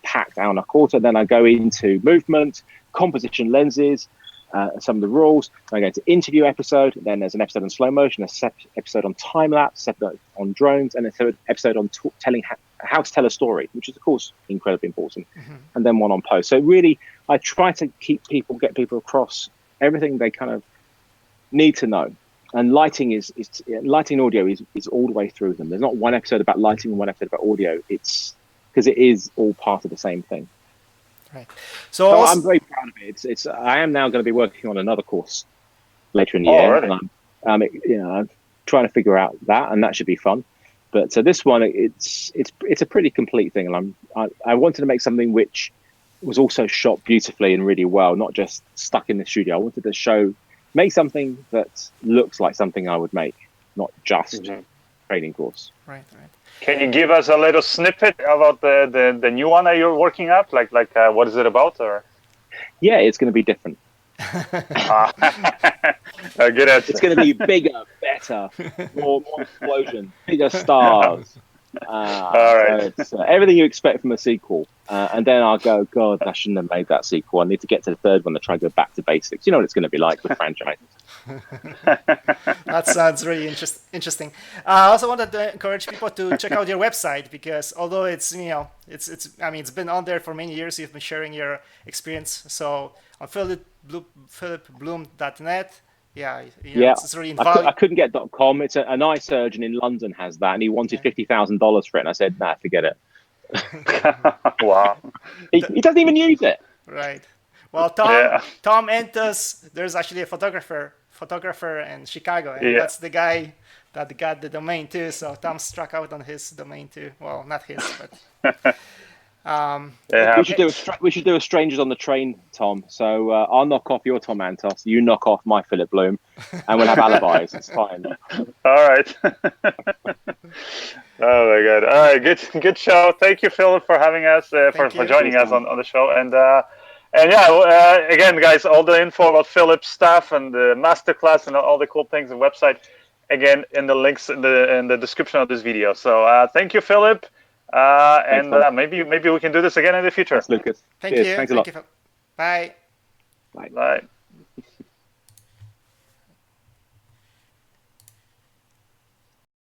packed hour and a quarter. Then I go into movement, composition, lenses, some of the rules. I go to interview episode. Then there's an episode on slow motion, a episode on time lapse, episode on drones, and a episode on telling how to tell a story, which is of course incredibly important. And then one on post. So really, I try to get people across everything they kind of need to know. And lighting lighting audio is all the way through them. There's not one episode about lighting and one episode about audio. It's because it is all part of the same thing. Right. So I'm very proud of it. I am now going to be working on another course later in the year. Really? And I'm trying to figure out that, and that should be fun. But so this one, it's a pretty complete thing, and I wanted to make something which was also shot beautifully and really well, not just stuck in the studio. I wanted to make something that looks like something I would make, not just training course. Right. Can you give us a little snippet about the new one that you're working up? Like what is it about? Or yeah, it's going to be different. Good answer. It's going to be bigger, better, more explosion, bigger stars. All right. So it's everything you expect from a sequel. And then I'll go, God, I shouldn't have made that sequel. I need to get to the third one to try and go back to basics. You know what it's going to be like with franchises. That sounds really interesting. I also wanted to encourage people to check out your website, because although it's been on there for many years, you've been sharing your experience. So on philipbloom.net. It's really invaluable. I couldn't get .com. It's an eye surgeon in London has that, and he wanted $50,000 for it. And I said, nah, forget it. Wow. He doesn't even use it. Right. Well, Tom Antos, there's actually a photographer in Chicago, and that's the guy that got the domain too. So Tom struck out on his domain too. Well, not his, but. We should do a strangers on the train, Tom. So I'll knock off your Tom Antos, you knock off my Philip Bloom, and we'll have alibis. It's fine. All right. Oh my God! All right, good show. Thank you, Philip, for having us, for joining us on the show. And again, guys, all the info about Philip's stuff and the masterclass and all the cool things and website, again, in the links in the description of this video. So thank you, Philip. Maybe we can do this again in the future. Thanks, Lucas. Thank you. Thanks a lot. Bye. Bye.